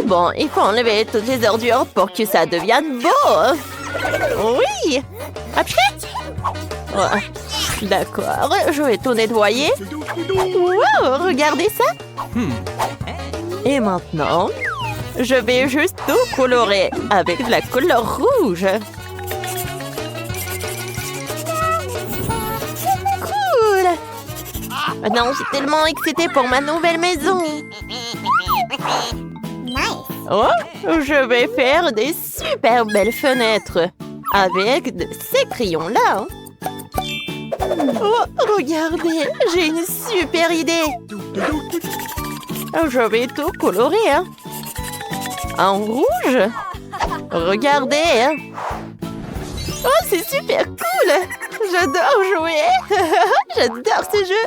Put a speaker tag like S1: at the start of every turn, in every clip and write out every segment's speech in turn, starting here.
S1: Bon, il faut enlever toutes les ordures pour que ça devienne beau. Oui. Après. Ouais. D'accord, je vais tout nettoyer. Wow, regardez ça. Et maintenant, je vais juste tout colorer avec de la couleur rouge. Cool. Maintenant, je suis tellement excitée pour ma nouvelle maison. Oh, je vais faire des super belles fenêtres avec ces crayons-là. Oh, regardez, j'ai une super idée. Je vais tout colorer. En rouge. Regardez. Oh, c'est super cool. J'adore jouer. J'adore ce jeu.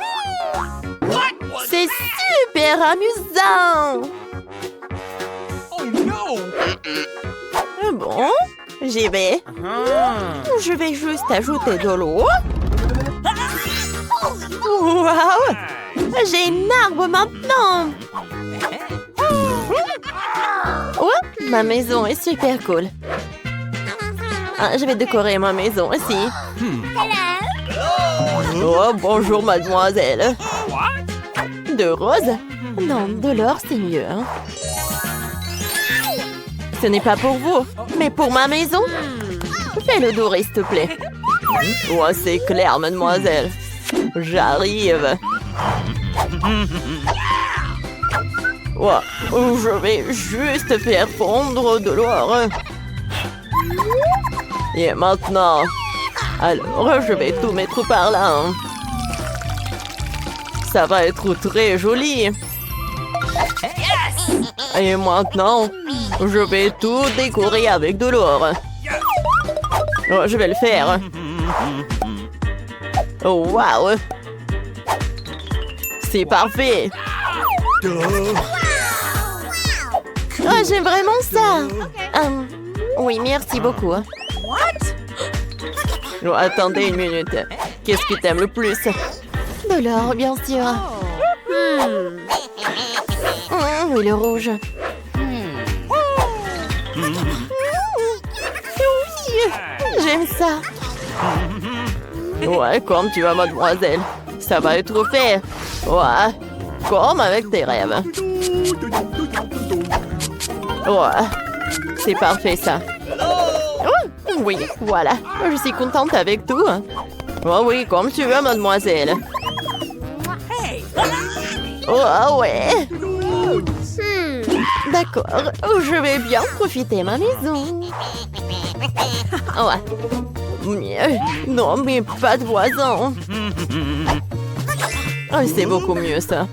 S1: C'est super amusant. Bon, j'y vais. Je vais juste ajouter de l'eau. Waouh! J'ai une arbre maintenant! Oh, ma maison est super cool. Ah, je vais décorer ma maison aussi. Oh, bonjour, mademoiselle. De rose? Non, de l'or, c'est mieux. Hein? Ce n'est pas pour vous, mais pour ma maison. Fais-le doré, s'il te plaît. Oh, c'est clair, mademoiselle. J'arrive. Oh, je vais juste faire fondre de l'or. Et maintenant, alors je vais tout mettre par là. Ça va être très joli. Et maintenant, je vais tout décorer avec de l'or. Oh, je vais le faire. Oh, waouh! C'est parfait! Oh, j'aime vraiment ça! Oui, merci beaucoup. Oh, attendez une minute. Qu'est-ce que t'aimes le plus? De l'or, bien sûr. Oui, le rouge. Oui, j'aime ça. Ouais, comme tu vas, mademoiselle. Ça va être fait. Ouais, comme avec tes rêves. Ouais, c'est parfait, ça. Oh, oui, voilà. Je suis contente avec tout. Oh oui, comme tu veux, mademoiselle. Oh, ouais. D'accord, je vais bien profiter de ma maison. Ouais. Non, mais pas de voisins. Oh, c'est beaucoup mieux, ça.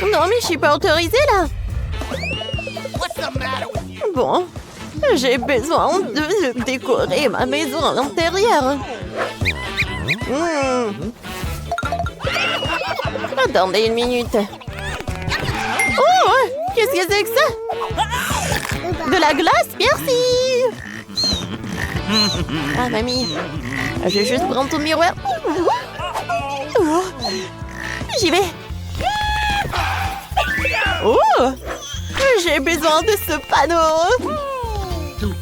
S1: Non, mais je suis pas autorisée, là. Bon, j'ai besoin de décorer ma maison à l'intérieur. Attendez une minute. Oh, qu'est-ce que c'est que ça? De la glace, merci. Ah, mamie, je vais juste prendre ton miroir. Oh, j'y vais. Oh, j'ai besoin de ce panneau.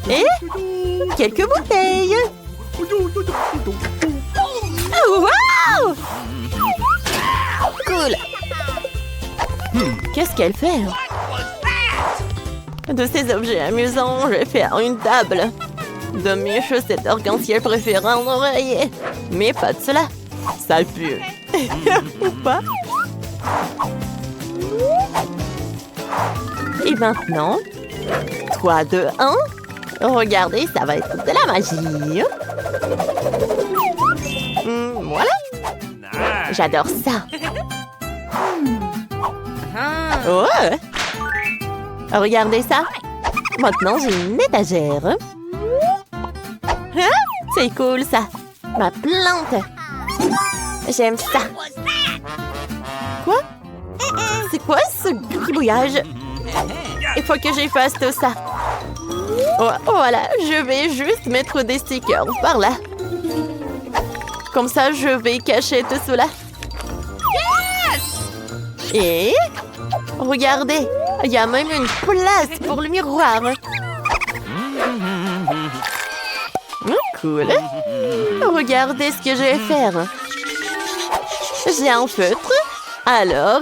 S1: Et quelques bouteilles. Oh, wow! Cool. Qu'est-ce qu'elle fait? De ces objets amusants, je vais faire une table. De mes chaussettes arc-en-ciel préférées en oreiller. Mais pas de cela. Ça pue. Ou pas? Et maintenant, 3, 2, 1. Regardez, ça va être de la magie. Voilà. J'adore ça. Oh! Regardez ça. Maintenant, j'ai une étagère. Hein? C'est cool, ça. Ma plante. J'aime ça. Quoi? C'est quoi ce gribouillage? Il faut que j'efface tout ça. Oh, voilà, je vais juste mettre des stickers par là. Comme ça, je vais cacher tout cela. Et regardez, Il y a même une place pour le miroir. Cool. Regardez ce que je vais faire. J'ai un feutre. Alors,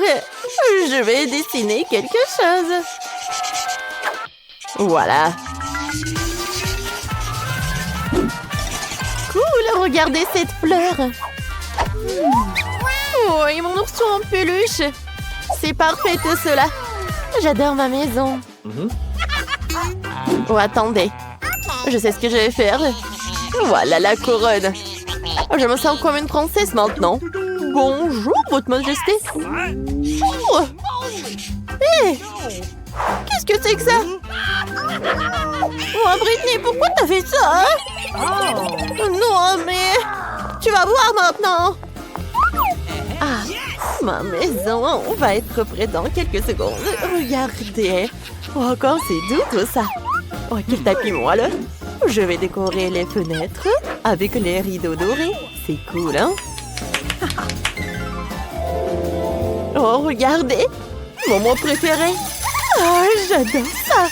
S1: je vais dessiner quelque chose. Voilà. Cool, regardez cette fleur. Oh, et mon ourson en peluche. C'est parfait tout cela. J'adore ma maison. Oh, attendez. Je sais ce que je vais faire. Voilà la couronne. Je me sens comme une princesse maintenant. Bonjour, votre majesté. Oh. Hé! Qu'est-ce que c'est que ça? Oh, Britney, pourquoi t'as fait ça? Non, mais... Tu vas voir maintenant. Ah, ma maison va être prête dans quelques secondes. Regardez. Oh, encore c'est doux tout ça. Oh, quel tapis moelleux. Je vais décorer les fenêtres avec les rideaux dorés. C'est cool, hein? Oh, regardez. Mon mot préféré. Oh, j'adore ça.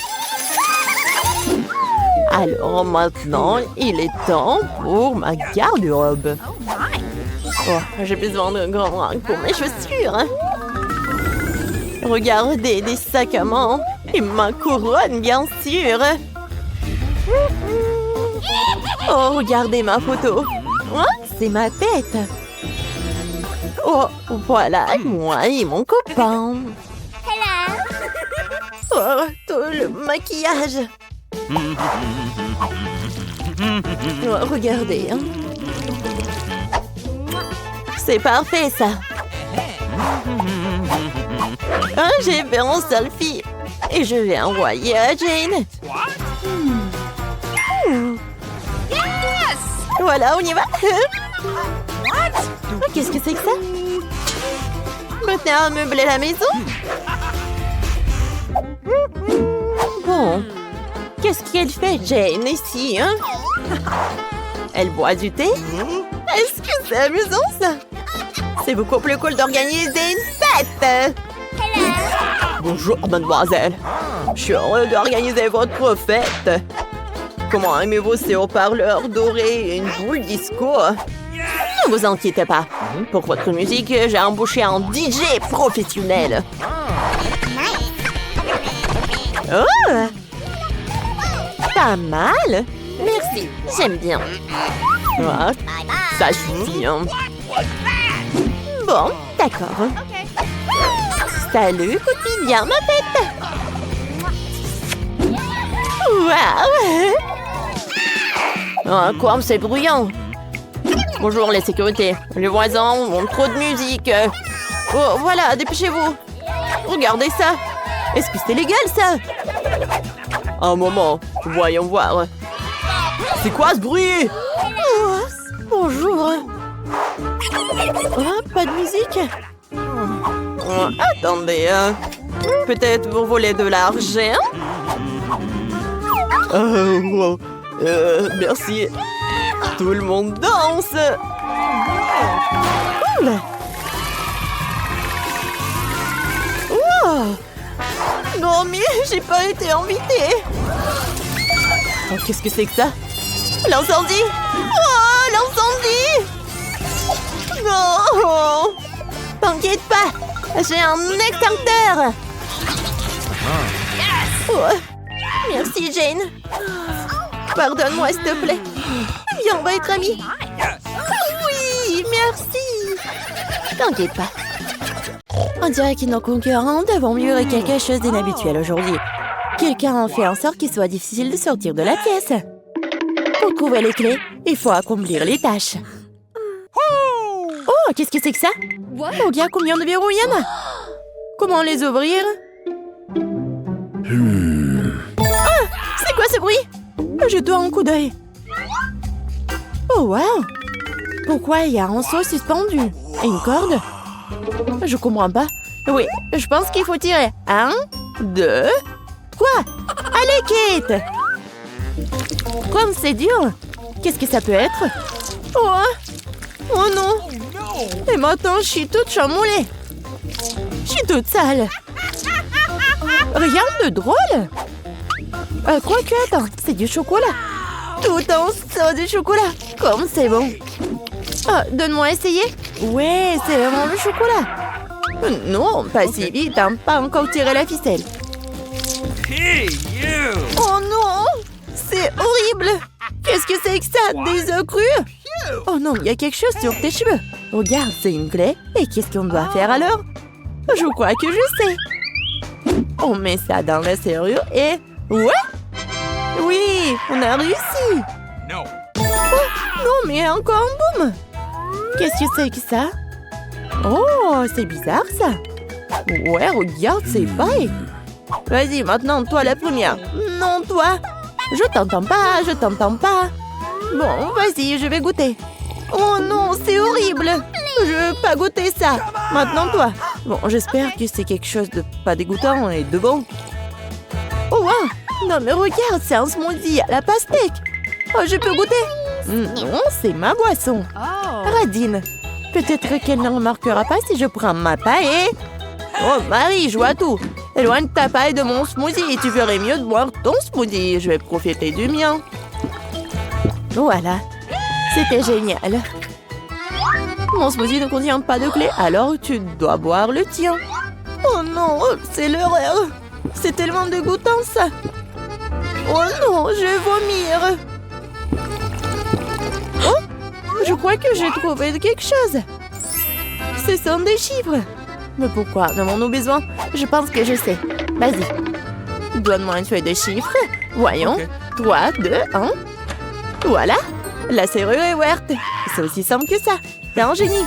S1: Alors maintenant, il est temps pour ma garde-robe. Oh, j'ai besoin d'un grand rack pour mes chaussures. Regardez, des sacs à main. Et ma couronne, bien sûr. Oh, regardez ma photo. Oh, c'est ma tête. Oh, voilà, moi et mon copain. Oh, tout le maquillage. Oh, regardez. Hein. C'est parfait, ça. Ah, j'ai fait un selfie. Et je vais envoyer à Jane. Voilà, on y va. Oh, qu'est-ce que c'est que ça? Maintenant, meubler la maison. Bon. Qu'est-ce qu'elle fait, Jane, ici, hein? Elle boit du thé? Est-ce que c'est amusant, ça? C'est beaucoup plus cool d'organiser une fête! Bonjour, mademoiselle. Je suis heureux d'organiser votre fête. Comment aimez-vous ces haut-parleurs dorés et une boule disco? Ne vous inquiétez pas. Pour votre musique, j'ai embauché un DJ professionnel. Oh! Pas mal. Merci, j'aime bien. Ah, ça suffit, hein. Bon, d'accord. Salut, copine, viens ma fête. Waouh! Oh, quoi, c'est bruyant. Bonjour, les sécurités. Les voisins ont trop de musique. Oh, voilà, dépêchez-vous. Regardez ça. Est-ce que c'est légal, ça? Un moment, voyons voir. C'est quoi ce bruit? Oh, bonjour. Oh, pas de musique. Oh, attendez. Peut-être vous voulez de l'argent? Merci. Tout le monde danse. Cool. Wow. Non, mais j'ai pas été invitée. Oh, qu'est-ce que c'est que ça? L'incendie! Oh, l'incendie! Non! T'inquiète pas, j'ai un extincteur. Oh. Merci, Jane. Pardonne-moi, s'il te plaît. Viens, on va être amis. Oui, merci. T'inquiète pas. On dirait que nos concurrents devront livrer quelque chose d'inhabituel aujourd'hui. Quelqu'un a fait en sorte qu'il soit difficile de sortir de la pièce. Pour trouver les clés, il faut accomplir les tâches. Oh, qu'est-ce que c'est que ça? Oh, gars, combien de verrous il y en a? Comment les ouvrir? Ah, c'est quoi ce bruit? Jette-toi un coup d'œil. Oh, wow! Pourquoi il y a un seau suspendu? Et une corde? Je comprends pas. Oui, je pense qu'il faut tirer. 1, 2, 3. Allez, Kate! Comme c'est dur! Qu'est-ce que ça peut être? Oh! Oh non! Et maintenant, je suis toute chamboulée. Je suis toute sale. Rien de drôle. Quoique, attends, c'est du chocolat. Tout en ça du chocolat. Comme c'est bon. Donne-moi essayer. Ouais, c'est vraiment le chocolat. Non, pas si vite, hein, pas encore tiré la ficelle.
S2: Hey, you!
S1: Oh non, c'est horrible. Qu'est-ce que c'est que ça, des œufs crus? Oh non, il y a quelque chose sur tes cheveux. Regarde, c'est une clé. Et qu'est-ce qu'on doit faire alors? Je crois que je sais. On met ça dans la serrure et... Ouais! Oui, on a réussi.
S2: No.
S1: Non, mais encore un boum. Qu'est-ce que c'est que ça? Oh, c'est bizarre ça. Ouais, regarde, c'est vrai. Vas-y, maintenant, toi la première. Non, toi. Je t'entends pas, je t'entends pas. Bon, vas-y, je vais goûter. Oh non, c'est horrible. Je veux pas goûter ça. Maintenant, toi. Bon, j'espère que c'est quelque chose de pas dégoûtant et de bon. Oh, wow. Non, mais regarde, c'est un smoothie à la pastèque. Oh, je peux goûter? Non, c'est ma boisson. Radine. Peut-être qu'elle ne remarquera pas si je prends ma paille et... Oh, Marie, je vois tout. Éloigne ta paille de mon smoothie et tu ferais mieux de boire ton smoothie. Je vais profiter du mien. Voilà. C'était génial. Mon smoothie ne contient pas de clé, alors tu dois boire le tien. Oh non, c'est l'horreur. C'est tellement dégoûtant, ça. Oh non, je vais vomir. Oh, je crois que j'ai trouvé quelque chose. Ce sont des chiffres. Mais pourquoi en avons-nous besoin? Je pense que je sais. Vas-y. Donne-moi une feuille de chiffres. Voyons.
S2: Okay.
S1: 3, 2, 1. Voilà. La serrure est ouverte. C'est aussi simple que ça. T'es un génie.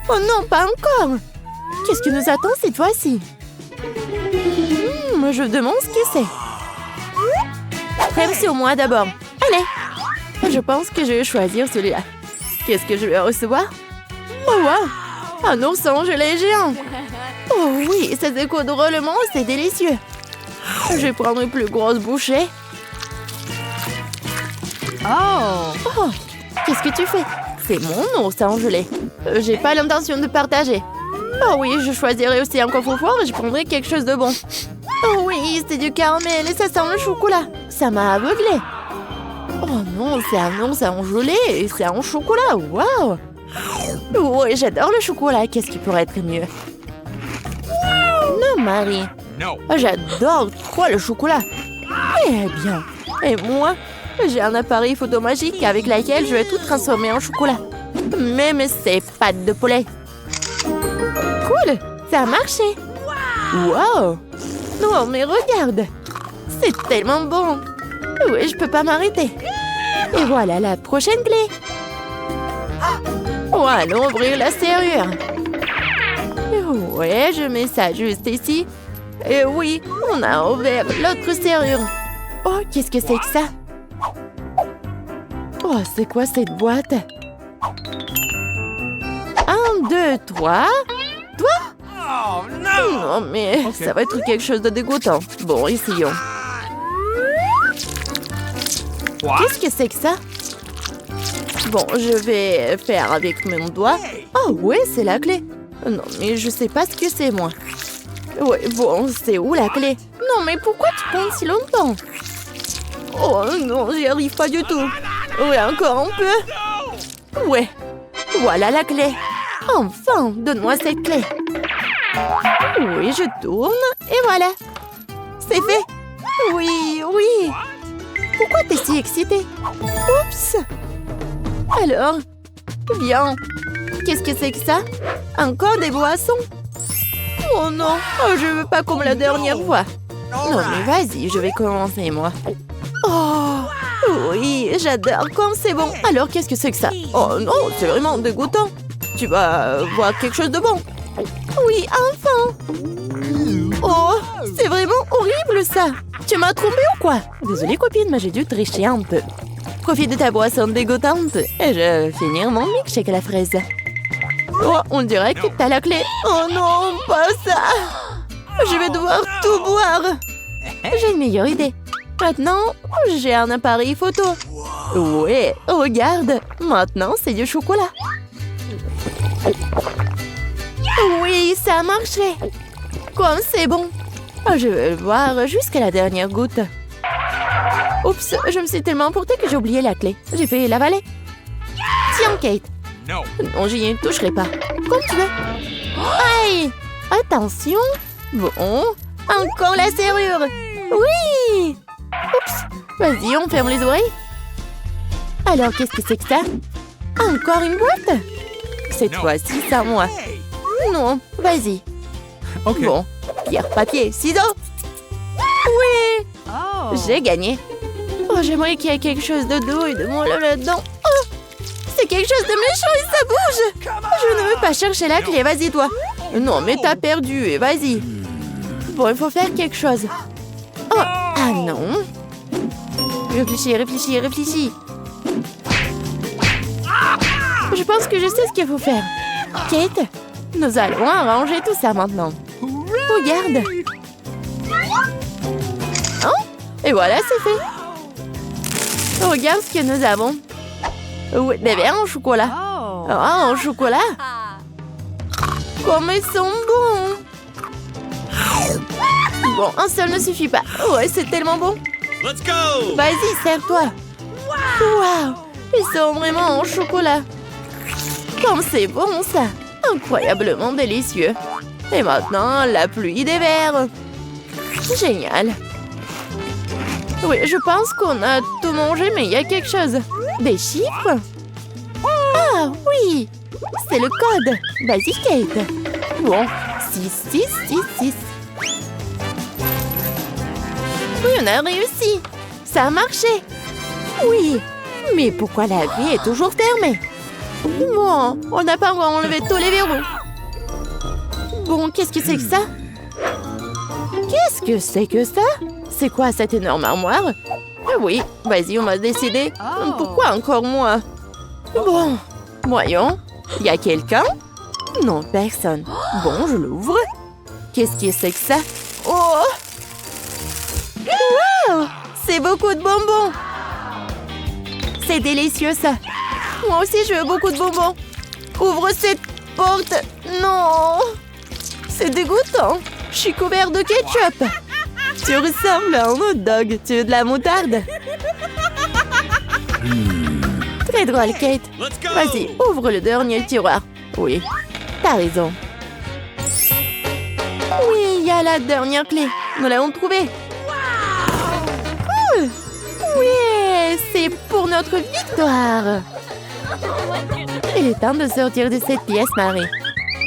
S1: Oh non, pas encore. Qu'est-ce que nous attend cette fois-ci? Je demande ce que c'est. Prends sur moi d'abord. Allez. Je pense que je vais choisir celui-là. Qu'est-ce que je vais recevoir? Oh wow. Un ourson gelé géant. Oh oui, ça découle drôlement, c'est délicieux. Je vais prendre une plus grosse bouchée. Oh, qu'est-ce que tu fais? C'est mon ourson gelé. J'ai pas l'intention de partager. Oh oui, je choisirai aussi un coffre-fort et je prendrai quelque chose de bon. Oh oui, c'est du caramel et ça sent le chocolat. Ça m'a aveuglé. Oh non, c'est un ourson gelé et c'est un chocolat. Waouh! Oui, j'adore le chocolat. Qu'est-ce qui pourrait être mieux? Non, Marie.
S2: No.
S1: J'adore trop le chocolat. Eh bien, et moi, j'ai un appareil photo magique avec lequel je vais tout transformer en chocolat. Même ces pâtes de poulet. Cool, ça a marché. Wow. Non, mais regarde. C'est tellement bon. Oui, je peux pas m'arrêter. Et voilà la prochaine clé. Oh, allons ouvrir la serrure. Ouais, je mets ça juste ici. Et oui, on a ouvert l'autre serrure. Oh, qu'est-ce que c'est que ça? Oh, c'est quoi cette boîte? 1, 2, 3. Toi?
S2: Oh, no!
S1: Non, mais ça va être quelque chose de dégoûtant. Bon, essayons.
S2: What?
S1: Qu'est-ce que c'est que ça? Bon, je vais faire avec mon doigt. Oh, ouais, c'est la clé. Non, mais je sais pas ce que c'est, moi. Ouais, bon, c'est où la clé? Non, mais pourquoi tu prends si longtemps? Oh non, j'y arrive pas du tout. Ouais, encore un peu. Ouais, voilà la clé. Enfin, donne-moi cette clé. Oui, je tourne et voilà. C'est fait. Oui, oui. Pourquoi t'es si excitée? Oups. Alors, bien. Qu'est-ce que c'est que ça? Encore des boissons? Oh non, je veux pas comme la dernière fois. Non, mais vas-y, je vais commencer, moi. Oh, oui, j'adore comme c'est bon. Alors, qu'est-ce que c'est que ça? Oh non, c'est vraiment dégoûtant. Tu vas voir quelque chose de bon. Oui, enfin. Oh, c'est vraiment horrible, ça. Tu m'as trompée ou quoi? Désolée, copine, mais j'ai dû tricher un peu. Profite de ta boisson dégoûtante et je vais finir mon milkshake à la fraise. Oh, on dirait que t'as la clé. Oh non, pas ça. Je vais devoir tout boire. J'ai une meilleure idée. Maintenant, j'ai un appareil photo. Ouais, regarde. Maintenant, c'est du chocolat. Oui, ça a marché. Comme c'est bon. Oh, je vais le boire jusqu'à la dernière goutte. Oups, je me suis tellement emportée que j'ai oublié la clé. J'ai fait l'avaler. Tiens, Kate.
S2: No.
S1: Non, j'y toucherai pas. Comme tu veux. Aïe! Attention. Bon. Encore la serrure. Oui! Oups. Vas-y, on ferme les oreilles. Alors, qu'est-ce que c'est que ça? Encore une boîte? Cette fois-ci, c'est à moi. Non, vas-y.
S2: Ok.
S1: Bon, pierre, papier, ciseaux. Oui! J'ai gagné. Oh, j'aimerais qu'il y ait quelque chose de doux et de moelleux là-dedans. Oh! C'est quelque chose de méchant et ça bouge! Je ne veux pas chercher la clé, vas-y toi. Non, mais t'as perdu et vas-y. Bon, il faut faire quelque chose. Oh! Ah non! Réfléchis, réfléchis, réfléchis. Je pense que je sais ce qu'il faut faire. Kate, nous allons arranger tout ça maintenant. Regarde. Oh, et voilà, c'est fait. Regarde ce que nous avons. Oui, des verres en chocolat. Oh, en chocolat. Comme ils sont bons. Bon, un seul ne suffit pas. Ouais, c'est tellement bon.
S2: Let's go.
S1: Vas-y, sers-toi. Waouh, ils sont vraiment en chocolat. Comme c'est bon, ça. Incroyablement délicieux. Et maintenant, la pluie des verres. Génial. Oui, je pense qu'on a tout mangé, mais il y a quelque chose. Des chiffres? Ah, oui. C'est le code. Vas-y, Kate. Bon, 6, 6, 6, 6. Oui, on a réussi. Ça a marché. Oui. Mais pourquoi la grille est toujours fermée? Bon, on n'a pas encore enlevé tous les verrous. Bon, qu'est-ce que c'est que ça? Qu'est-ce que c'est que ça? C'est quoi cette énorme armoire? Ah oui, vas-y, on va décider. Pourquoi encore moi? Bon, voyons. Y a quelqu'un? Non, personne. Bon, je l'ouvre. Qu'est-ce que c'est que ça? Oh! Wow! C'est beaucoup de bonbons! C'est délicieux, ça. Moi aussi, je veux beaucoup de bonbons. Ouvre cette porte. Non! C'est dégoûtant. Je suis couvert de ketchup. Tu ressembles à un hot dog. Tu veux de la moutarde? Très drôle, Kate. Vas-y, ouvre le dernier tiroir. Oui, t'as raison. Oui, il y a la dernière clé. Nous l'avons trouvée. Cool! Oui, c'est pour notre victoire. Il est temps de sortir de cette pièce, Marie.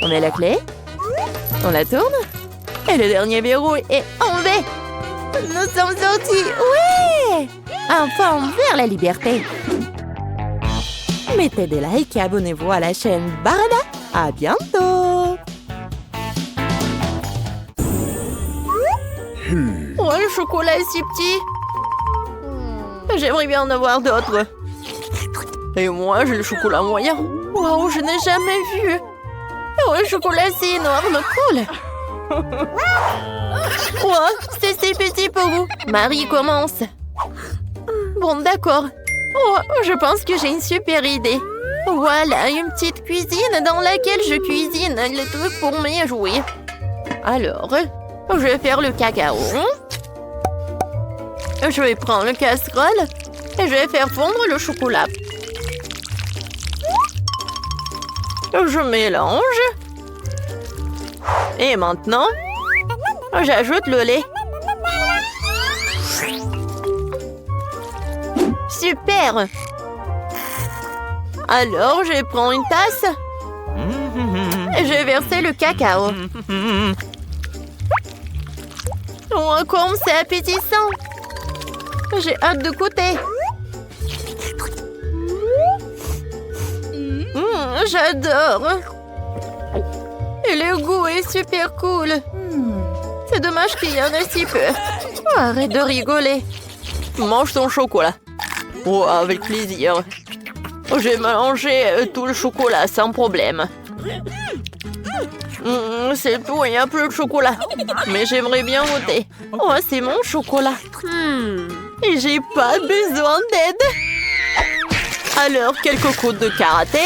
S1: On met la clé. On la tourne. Et le dernier verrou est enlevé. Nous sommes sortis. Oui! Enfin, vers la liberté. Mettez des likes et abonnez-vous à la chaîne Barada. À bientôt. Oh, le chocolat est si petit. J'aimerais bien en avoir d'autres. Et moi, j'ai le chocolat moyen. Wow, je n'ai jamais vu. Oh, le chocolat, c'est énorme. Cool. Oh, c'est si petit pour vous. Marie commence. Bon, d'accord. Oh, je pense que j'ai une super idée. Voilà, une petite cuisine dans laquelle je cuisine les trucs pour mes jouets. Alors, je vais faire le cacao. Je vais prendre le casserole et je vais faire fondre le chocolat. Je mélange. Et maintenant, j'ajoute le lait. Super! Alors, je prends une tasse et je vais verser le cacao. Oh, comme c'est appétissant! J'ai hâte de goûter. J'adore. Et le goût est super cool. C'est dommage qu'il y en ait si peu. Oh, arrête de rigoler. Mange ton chocolat. Oh, avec plaisir. Je vais manger tout le chocolat sans problème. C'est tout, il n'y a plus de chocolat. Mais j'aimerais bien goûter. Oh, c'est mon chocolat. Et j'ai pas besoin d'aide. Alors, quelques coups de karaté.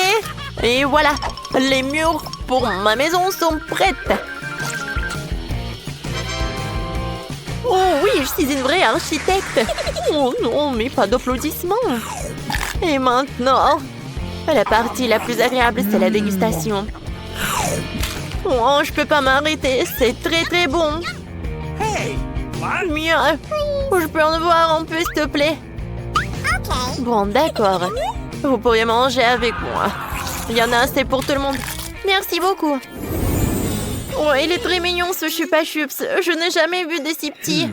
S1: Et voilà, les murs pour ma maison sont prêtes. je suis une vraie architecte. Oh non, mais pas d'applaudissements. Et maintenant, la partie la plus agréable, c'est la dégustation. Oh, je peux pas m'arrêter. C'est très très bon. Mieux. Je peux en avoir un peu, s'il te plaît? Bon, d'accord. Vous pourriez manger avec moi. Il y en a assez pour tout le monde. Merci beaucoup. Oh, il est très mignon, ce Chupa Chups. Je n'ai jamais vu des si petits.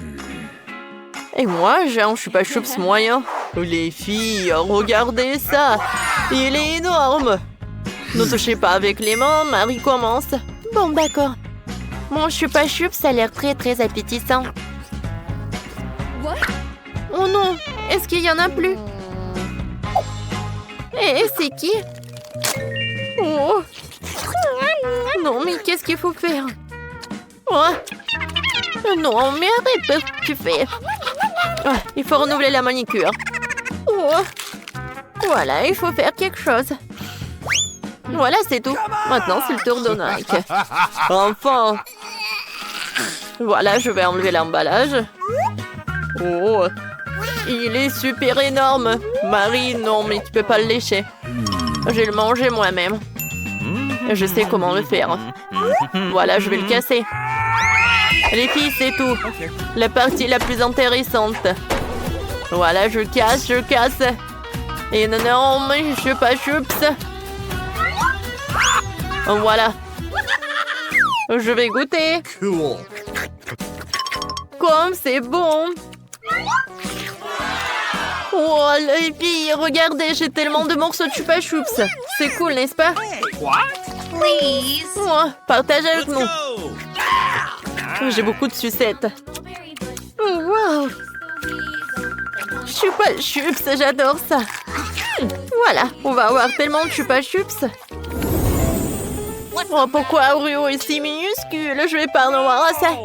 S1: Et moi, j'ai un Chupa Chups moyen. Les filles, regardez ça. Il est énorme. Ne touchez pas avec les mains, Marie commence. Bon, d'accord. Mon Chupa Chups a l'air très très appétissant. Oh non, est-ce qu'il y en a plus? Et c'est qui? Oh. Non, mais qu'est-ce qu'il faut faire? Oh. Non, mais arrête, tu fais. Oh, il faut renouveler la manicure. Oh. Voilà, il faut faire quelque chose. Voilà, c'est tout. Maintenant, c'est le tour de Nike. Enfin. Voilà, je vais enlever l'emballage. Oh. Il est super énorme. Marie, non, mais tu peux pas le lécher. Je vais le manger moi-même. Je sais comment le faire. Voilà, je vais le casser. Les filles, c'est tout. La partie la plus intéressante. Voilà, je casse. Et non, mais Chupa Chups. Voilà. Je vais goûter.
S2: Cool.
S1: Comme c'est bon. Oh, les filles, regardez, j'ai tellement de morceaux de Chupa Chups. C'est cool, n'est-ce pas?
S2: What?
S3: Please.
S1: Oh, partagez avec nous.
S2: Go!
S1: J'ai beaucoup de sucettes. Oh, wow. Chupa Chups, j'adore ça. Voilà, on va avoir tellement de Chupa Chups. Oh, pourquoi Oreo est si minuscule? Je vais pas en avoir assez.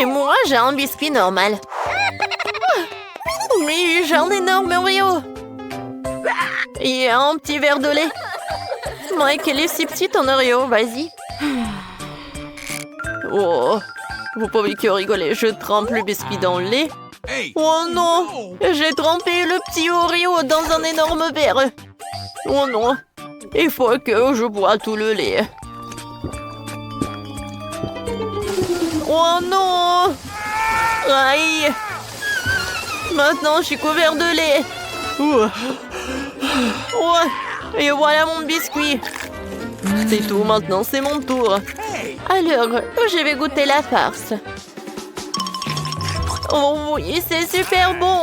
S1: Et moi, j'ai un biscuit normal. Mais j'ai un énorme Oreo. Et un petit verre de lait. Mike, elle est si petite en Oreo, vas-y. Oh, vous pouvez que rigoler. Je trempe le biscuit dans le lait.
S2: Hey!
S1: Oh non, j'ai trempé le petit Oreo dans un énorme verre. Oh non, il faut que je bois tout le lait. Oh non! Aïe! Maintenant, je suis couvert de lait. Oh. Et voilà mon biscuit. C'est tout, maintenant c'est mon tour. Alors, je vais goûter la farce. Oh oui, c'est super bon.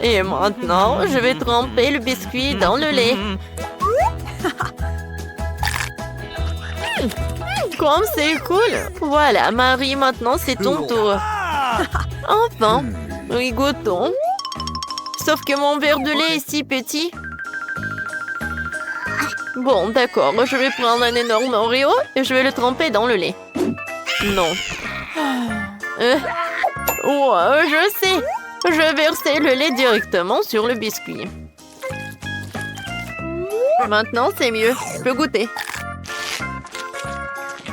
S1: Et maintenant, je vais tremper le biscuit dans le lait. Comme c'est cool. Voilà, Marie, maintenant c'est ton tour. Enfin, oui, goûtons. Sauf que mon verre de lait est si petit. Bon, d'accord, je vais prendre un énorme Oreo et je vais le tremper dans le lait. Non. Oh, je sais. Je vais verser le lait directement sur le biscuit. Maintenant, c'est mieux. Je peux goûter.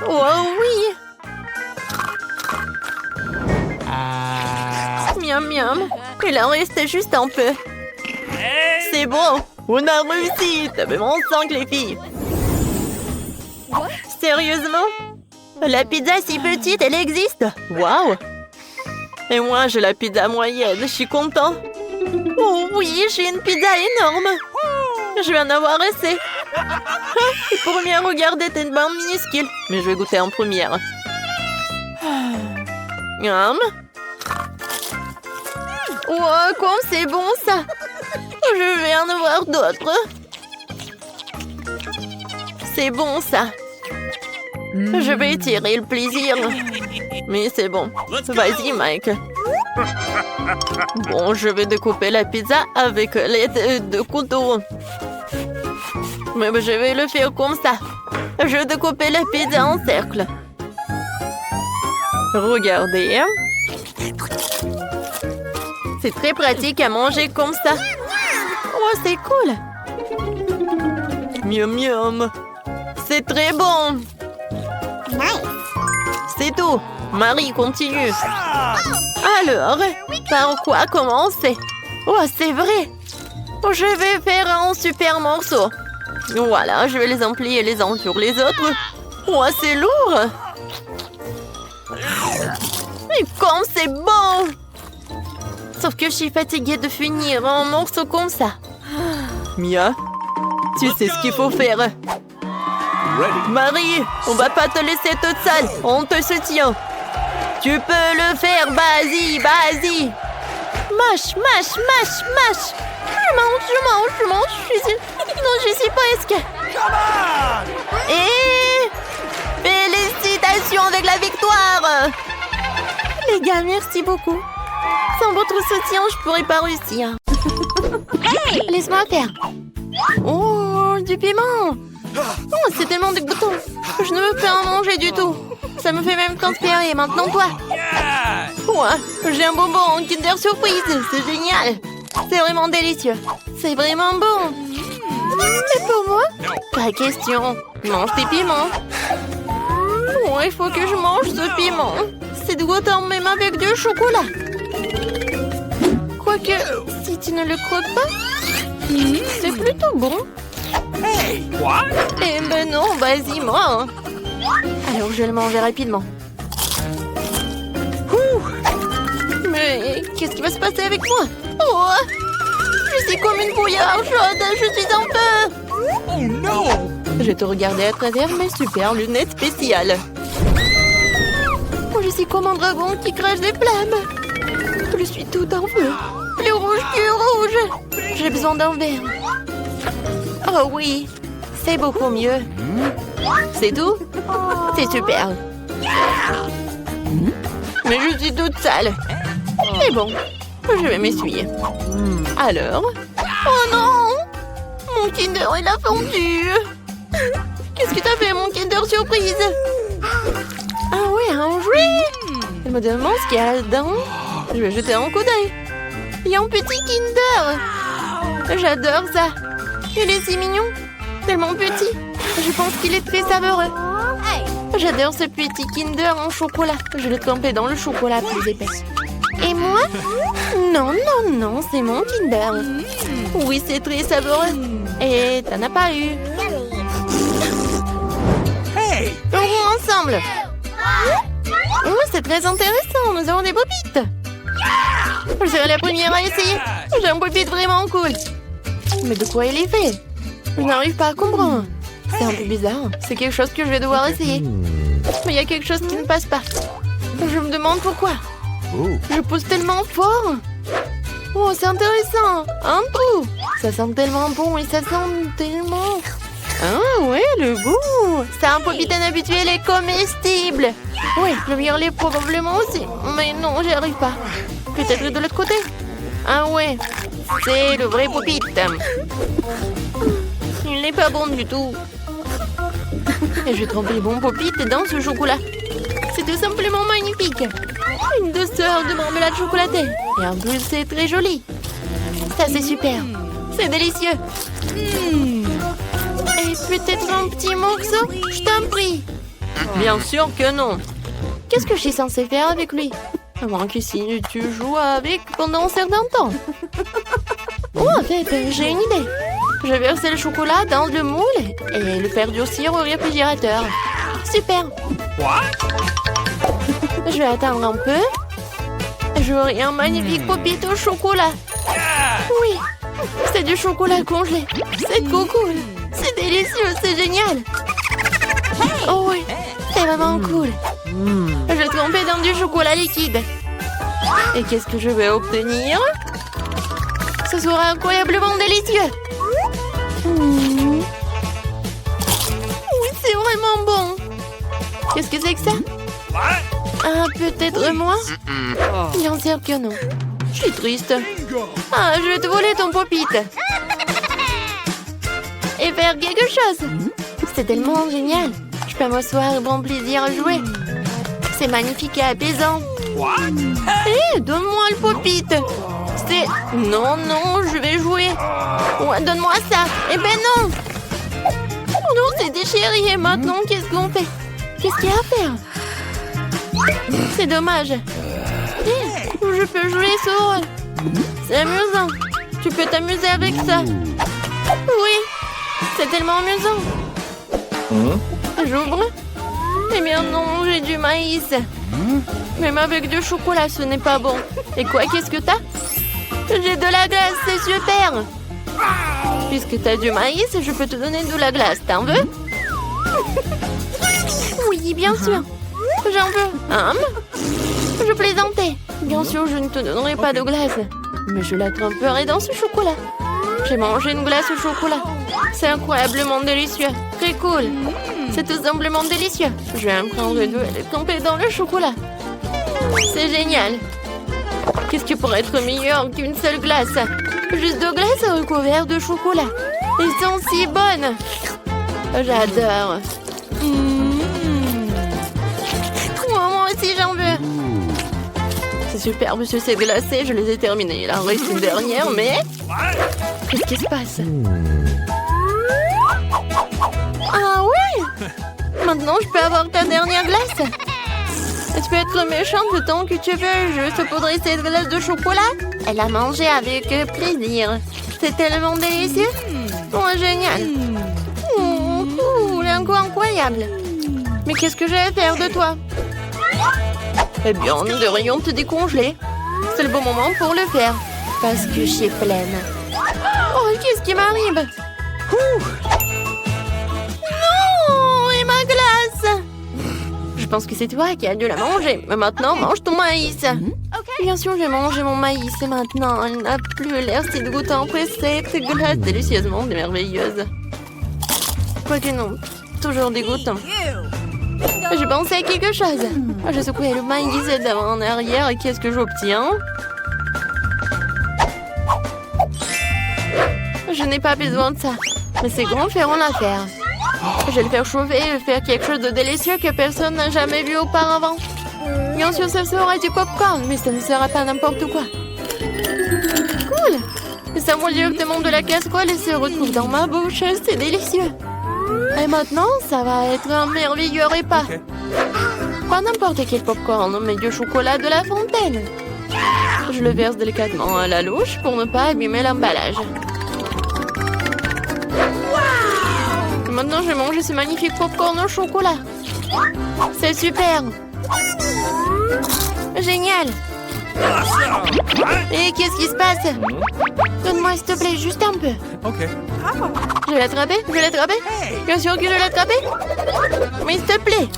S1: Oh oui. Miam miam. Il en reste juste un peu. C'est bon. On a réussi. T'avais mon sang, les filles. Sérieusement? La pizza si petite, elle existe. Waouh. Et moi, j'ai la pizza moyenne. Je suis content. Oh oui, j'ai une pizza énorme. Je vais en avoir assez. Et pour bien regarder, t'es une bande minuscule. Mais je vais goûter en première. Miam. Oh, comme c'est bon ça. Je vais en avoir d'autres. C'est bon ça. Je vais étirer le plaisir. Mais c'est bon. Vas-y, Mike. Bon, je vais découper la pizza avec les deux couteaux. Mais je vais le faire comme ça. Je vais découper la pizza en cercle. Regardez. C'est très pratique à manger comme ça. Oh, c'est cool. Miam miam. C'est très bon. C'est tout. Marie, continue. Ah, Alors, par quoi commencer? Oh, c'est vrai! Je vais faire un super morceau. Voilà, je vais les emplier les uns sur les autres. Oh, c'est lourd! Et comme c'est bon! Sauf que je suis fatiguée de finir un morceau comme ça. Mia, tu sais ce qu'il faut faire. Marie, on va pas te laisser toute seule. On te soutient. Tu peux le faire, vas-y, vas-y. Mâche, mâche, mâche, mâche. Je mange. Non, je suis presque. Et félicitations avec la victoire. Les gars, merci beaucoup. Sans votre soutien, je pourrais pas réussir. Laisse-moi faire. Oh, du piment. Oh, c'est tellement dégoûtant. Je ne veux pas en manger du tout. Ça me fait même transpirer. Maintenant, toi. Ouais, j'ai un bonbon en Kinder Surprise. C'est génial. C'est vraiment délicieux. C'est vraiment bon. C'est pour moi? Pas question. Mange tes piments. Oh, il faut que je mange ce piment. C'est dégoûtant même avec du chocolat. Quoique, si tu ne le croques pas, c'est plutôt bon.
S2: Hey, what?
S1: Eh ben non, vas-y, moi. Alors, je vais le manger rapidement. Mais qu'est-ce qui va se passer avec moi? Oh, je suis comme une bouillarde chaude, je suis en feu.
S2: Oh non!
S1: Je te regardais à travers mes super lunettes spéciales. Je suis comme un dragon qui crache des flammes. Je suis tout en feu. Plus rouge que rouge. J'ai besoin d'un verre. Oh oui, c'est beaucoup mieux. C'est tout? C'est super. Mais je suis toute sale. Mais bon, je vais m'essuyer. Alors? Oh non! Mon Kinder, il a fondu. Qu'est-ce que t'as fait, mon Kinder Surprise? Ah oui, un jouet! Je me demande ce qu'il y a dedans. Je vais jeter un coup d'œil. Il y a un petit Kinder. J'adore ça. Il est si mignon. Tellement petit. Je pense qu'il est très savoureux. J'adore ce petit Kinder en chocolat. Je l'ai trempé dans le chocolat plus épais. Et moi? Non, non, non, c'est mon Kinder. Oui, c'est très savoureux. Et t'en as pas eu.
S2: Hey!
S1: On joue ensemble. Oh, c'est très intéressant. Nous avons des popites. Je serai la première à essayer. J'ai un popite vraiment cool. Mais de quoi il est fait? Je n'arrive pas à comprendre. C'est un peu bizarre. C'est quelque chose que je vais devoir essayer. Mais il y a quelque chose qui ne passe pas. Je me demande pourquoi. Je pousse tellement fort. Oh, c'est intéressant. Un trou. Ça sent tellement bon et ça sent tellement... Ah ouais, le goût. C'est un popite inhabituel et comestible. Oui, le meilleur lait probablement aussi. Mais non, j'y arrive pas. Peut-être de l'autre côté. Ah ouais, c'est le vrai popite. Il n'est pas bon du tout. Et je trempe mon popite dans ce chocolat. C'est tout simplement magnifique. Une douceur de marmelade chocolatée. Et en plus, c'est très joli. Ça, c'est super. C'est délicieux. Et peut-être un petit morceau? Je t'en prie. Bien sûr que non. Qu'est-ce que je suis censée faire avec lui? À moins que si tu joues avec pendant un certain temps. Oh, en fait, j'ai une idée. Je vais verser le chocolat dans le moule et le faire durcir au réfrigérateur. Super. Je vais attendre un peu. J'aurai un magnifique popite au chocolat. Oui, c'est du chocolat congelé. C'est trop cool. C'est délicieux, c'est génial. Oh oui, c'est vraiment cool. Je vais tremper dans du chocolat liquide. Et qu'est-ce que je vais obtenir? Ce sera incroyablement délicieux. Oui, c'est vraiment bon. Qu'est-ce que c'est que ça? Ah, peut-être moi? Bien sûr que non. Je suis triste. Ah, je vais te voler ton popite. Et faire quelque chose. C'est tellement génial. Je peux m'asseoir et prendre plaisir à jouer. C'est magnifique et apaisant. Hé, donne-moi le popite. C'est... Non, non, je vais jouer. Ouais, donne-moi ça. Eh ben non. Oh non, c'est déchiré. Et maintenant, qu'est-ce qu'on fait? Qu'est-ce qu'il y a à faire? C'est dommage. Je je peux jouer sur eux. C'est amusant. Tu peux t'amuser avec ça. Oui, c'est tellement amusant. J'ouvre. Eh bien non, j'ai du maïs. Même avec du chocolat, ce n'est pas bon. Et quoi, qu'est-ce que t'as? J'ai de la glace, c'est super. Puisque t'as du maïs, je peux te donner de la glace. T'en veux? Oui, bien sûr. J'en veux. Je plaisantais. Bien sûr, je ne te donnerai pas de glace. Mais je la tremperai dans ce chocolat. J'ai mangé une glace au chocolat. C'est incroyablement délicieux. Très cool. C'est tout simplement délicieux. Je vais en prendre deux et les tremper dans le chocolat. C'est génial. Qu'est-ce qui pourrait être meilleur qu'une seule glace? Juste deux glaces recouvertes de chocolat. Elles sont si bonnes. J'adore. Moi aussi, j'en veux. C'est superbe, ce c'est glacé. Je les ai terminées. Il en reste une dernière, mais... Qu'est-ce qui se passe? Ah oui! Maintenant, je peux avoir ta dernière glace? Tu peux être méchante tant que tu veux. Je te poudrer cette glace de chocolat. Elle a mangé avec plaisir. C'est tellement délicieux. Oh, génial. Cool, incroyable. Mais qu'est-ce que je vais faire de toi? Eh bien, nous devrions te décongeler. C'est le bon moment pour le faire. Parce que je suis pleine. Oh, qu'est-ce qui m'arrive? Non! Et ma glace! Je pense que c'est toi qui as dû la manger. Mais maintenant, mange ton maïs. Bien sûr, j'ai mangé mon maïs. Et maintenant, il n'a plus l'air si dégoûtant après cette glace délicieusement merveilleuse. Quoique non, toujours dégoûtant. Je pensais à quelque chose. Je secouais le maïs d'avant en arrière et qu'est-ce que j'obtiens? Je n'ai pas besoin de ça. Mais ces grands feront l'affaire. Je vais le faire chauffer et faire quelque chose de délicieux que personne n'a jamais vu auparavant. Bien sûr, ça sera du popcorn, mais ça ne sera pas n'importe quoi. Cool! Ça vole directement de la casserole et se retrouve dans ma bouche. C'est délicieux. Et maintenant, ça va être un merveilleux repas. Pas n'importe quel popcorn, mais du chocolat de la fontaine. Je le verse délicatement à la louche pour ne pas abîmer l'emballage. Maintenant, je vais manger ce magnifique popcorn au chocolat. C'est super. Génial. Et qu'est-ce qui se passe? Donne-moi, s'il te plaît, juste un peu.
S2: Ok.
S1: Je vais l'attraper? Je vais l'attraper? Bien sûr que je vais l'attraper. Mais s'il te plaît.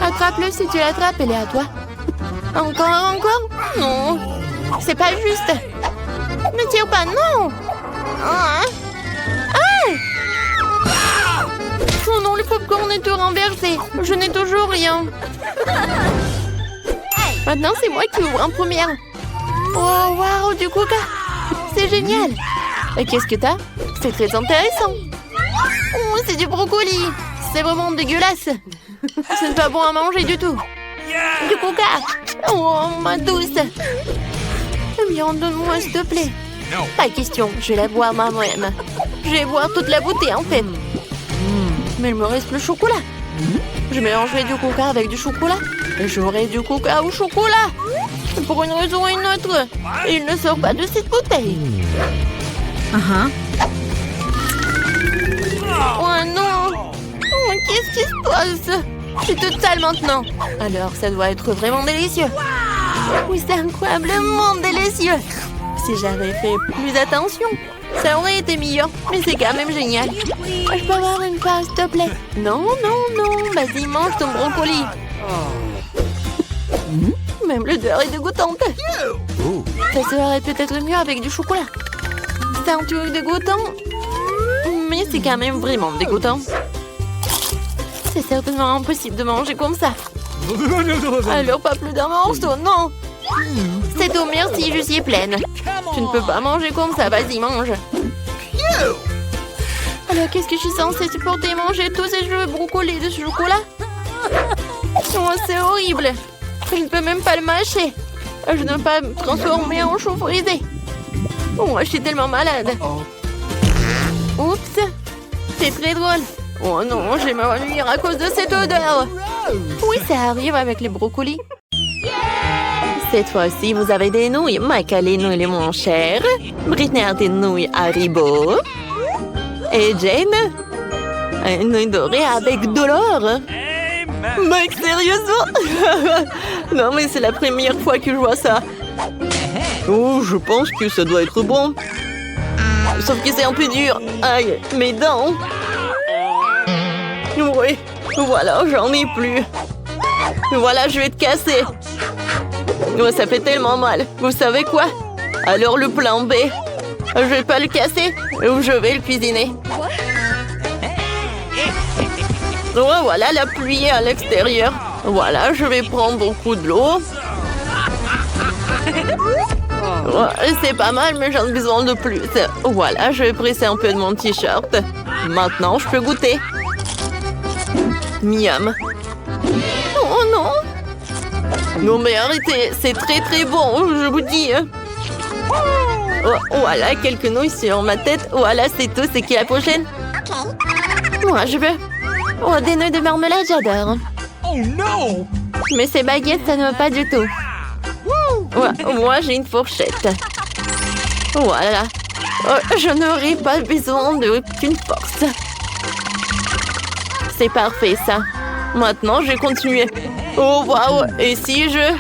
S1: Attrape-le si tu l'attrapes, elle est à toi. Encore? Non. C'est pas juste. Ne tire pas, non. Oh non, le popcorn est tout renversé. Je n'ai toujours rien. Maintenant, c'est moi qui ouvre en première. Oh, waouh, du coca. C'est génial. Et qu'est-ce que t'as? C'est très intéressant. Oh, c'est du brocoli. C'est vraiment dégueulasse. Ce n'est pas bon à manger du tout. Du coca. Oh, ma douce. Eh bien, donne-moi, s'il te plaît. Pas question, je vais la boire moi-même. Je vais boire toute la bouteille, en fait. Mais il me reste le chocolat. Je mélangerai du coca avec du chocolat. Et j'aurai du coca au chocolat. Pour une raison ou une autre, il ne sort pas de cette bouteille. Oh non! Oh, qu'est-ce qui se passe? Je suis toute sale maintenant. Alors, ça doit être vraiment délicieux. Oui, c'est incroyablement délicieux. Si j'avais fait plus attention, ça aurait été meilleur. Mais c'est quand même génial. Je peux avoir une part, s'il te plaît? Non. Vas-y, mange ton brocoli. Même l'odeur est dégoûtante. Ça serait peut-être mieux avec du chocolat. C'est un truc dégoûtant. Mais c'est quand même vraiment dégoûtant. C'est certainement impossible de manger comme ça. Alors pas plus d'un morceau, non. C'est tout, merci, je suis pleine. Tu ne peux pas manger comme ça, vas-y, mange. Alors qu'est-ce que je suis censée supporter? Manger tous ces jeux brocolis de chocolat? Oh, c'est horrible. Je ne peux même pas le mâcher. Je ne peux pas me transformer en chou frisé. Oh, je suis tellement malade. Oups, c'est très drôle. Oh non, je vais m'ennuyer à cause de cette odeur. Oui, ça arrive avec les brocolis. Cette fois-ci, vous avez des nouilles. Mike a les nouilles les moins chères. Britney a des nouilles Haribo. Et Jane, une nouille dorée avec de l'or.
S2: Amen.
S1: Mike, sérieusement? Non, mais c'est la première fois que je vois ça. Oh, je pense que ça doit être bon. Sauf que c'est un peu dur. Aïe, mes dents. Oui, voilà, j'en ai plus. Voilà, je vais te casser. Oh, ça fait tellement mal. Vous savez quoi? Alors le plan B. Je vais pas le casser, ou je vais le cuisiner. Oh, voilà la pluie à l'extérieur. Voilà, je vais prendre beaucoup de l'eau. Oh, c'est pas mal, mais j'en ai besoin de plus. Voilà, je vais presser un peu de mon t-shirt. Maintenant, je peux goûter. Miam. Oh non! Non mais arrêtez, c'est très très bon, je vous dis. Oh, voilà, quelques nouilles sur ma tête. Voilà, c'est tout, c'est qui la prochaine? Moi, je veux. Oh, des nouilles de marmelade, j'adore.
S2: Oh no!
S1: Mais ces baguettes, ça ne va pas du tout. Ouais, moi, j'ai une fourchette. Voilà. Oh, je n'aurai pas besoin d'aucune force. C'est parfait, ça. Maintenant, je vais continuer. Oh, waouh! Et si je...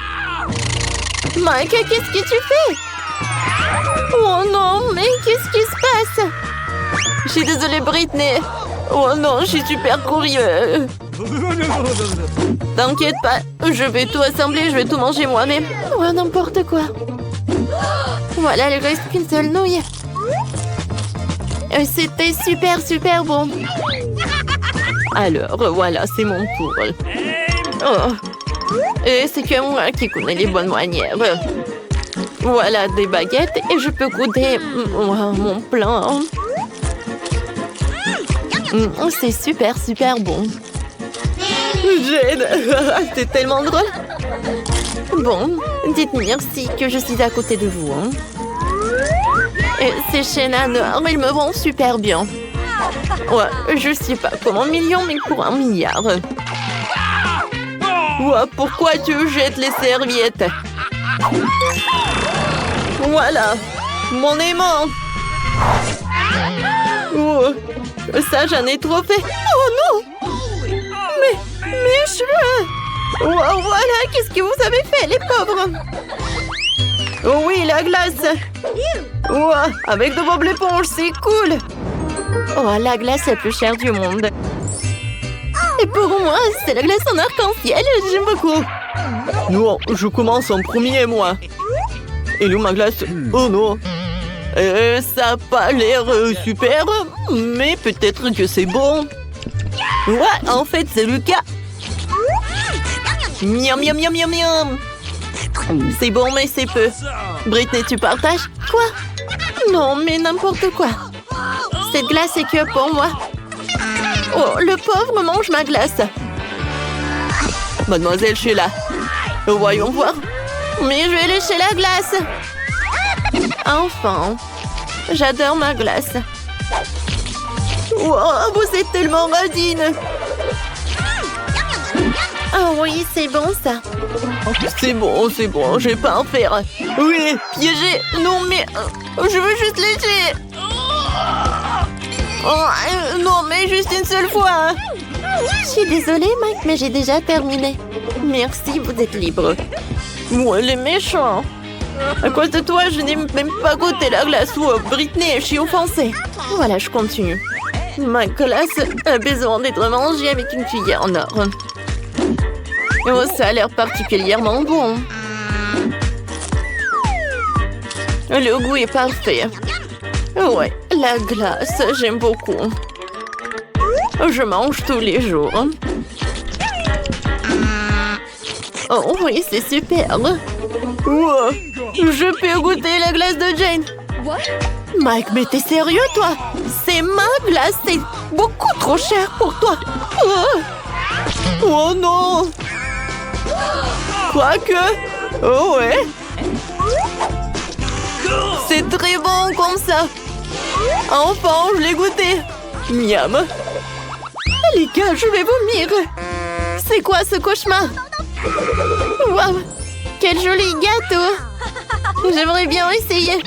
S1: Mike, qu'est-ce que tu fais? Oh non, mais qu'est-ce qui se passe? Je suis désolée, Britney. Oh non, je suis super curieux. T'inquiète pas, je vais tout assembler, je vais tout manger moi-même. Oh, n'importe quoi. Voilà, il reste qu'une seule nouille. C'était super, super bon. Alors, voilà, c'est mon tour. Oh. Et c'est que moi qui connais les bonnes manières. Voilà des baguettes et je peux goûter mon plat. C'est super, super bon. Jane, c'est tellement drôle. Bon, dites merci que je suis à côté de vous. Et ces chaînes à noir, ils me vont super bien. Ouais, je sais pas comme un million, mais pour 1 milliard. Ouais, pourquoi tu jettes les serviettes? Voilà, mon aimant. Oh, ça, j'en ai trop fait. Oh non! Mais mes cheveux! Oh, voilà, qu'est-ce que vous avez fait, les pauvres? Oh oui, la glace. Oh, avec de Bob l'éponge, c'est cool. Oh, la glace la plus chère du monde. Et pour moi, c'est la glace en arc-en-ciel. J'aime beaucoup. Non, je commence en premier, moi. Et où ma glace? Oh non. Ça n'a pas l'air super, mais peut-être que c'est bon. Ouais, en fait, c'est le cas. Miam, miam, miam, miam, miam. C'est bon, mais c'est peu. Britney, tu partages? Quoi? Non, mais n'importe quoi. Cette glace est que pour moi. Oh, le pauvre mange ma glace. Mademoiselle Sheila. Voyons voir. Mais je vais lécher la glace. Enfin, j'adore ma glace. Wow, vous êtes tellement radine. Ah oui, c'est bon ça. C'est bon, je vais pas en faire. Oui, piégé. Non, mais je veux juste lécher. Oh, non, mais juste une seule fois. Je suis désolée, Mike, mais j'ai déjà terminé. Merci, vous êtes libre. Moi, les méchants. À cause de toi, je n'ai même pas goûté la glace. Oh, Britney, je suis offensée. Voilà, je continue. Ma glace a besoin d'être mangée avec une cuillère en or. Oh, ça a l'air particulièrement bon. Le goût est parfait. Ouais, la glace, j'aime beaucoup. Je mange tous les jours. Oh oui, c'est super. Wow. Je peux goûter la glace de Jane. Mike, mais t'es sérieux, toi? C'est ma glace, c'est beaucoup trop cher pour toi. Oh non. Quoique. Oh ouais. C'est très bon comme ça. Enfin, je l'ai goûté. Miam. Les gars, je vais vomir. C'est quoi ce cauchemar? Waouh. quel joli gâteau! J'aimerais bien essayer.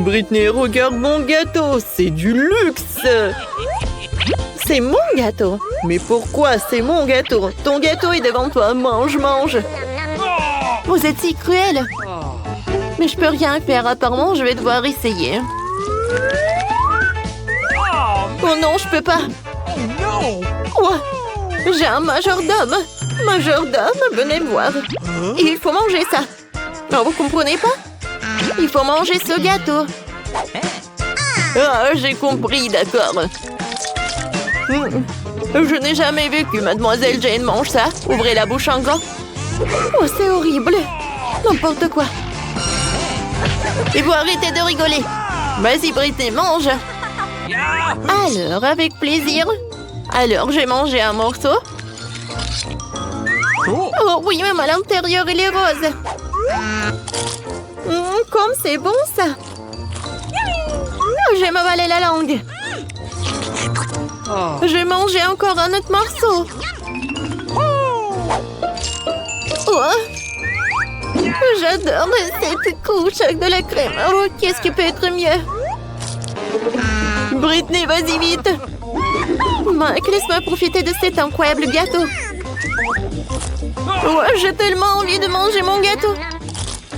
S1: Britney, regarde mon gâteau, c'est du luxe! C'est mon gâteau. Mais pourquoi c'est mon gâteau? Ton gâteau est devant toi, mange, mange. Vous êtes si cruel. Mais je peux rien faire, apparemment je vais devoir essayer. Oh non, je peux pas.
S2: No!
S1: Oh, j'ai un majordome. Majordome, venez me voir. Il faut manger ça. Non, vous comprenez pas? Il faut manger ce gâteau. Ah, j'ai compris, d'accord. Je n'ai jamais vu que Mademoiselle Jane mange ça. Ouvrez la bouche en grand. Oh, c'est horrible. N'importe quoi. Et vous arrêtez de rigoler. Vas-y, Britney, mange. Alors, avec plaisir. Alors, j'ai mangé un morceau. Oh oui, même à l'intérieur, il est rose. Comme c'est bon, ça. J'ai m'avalé la langue. J'ai mangé encore un autre morceau. Oh. J'adore cette couche avec de la crème. Oh, qu'est-ce qui peut être mieux? Britney, vas-y vite. Mike, laisse-moi profiter de cet incroyable gâteau. Oh, j'ai tellement envie de manger mon gâteau.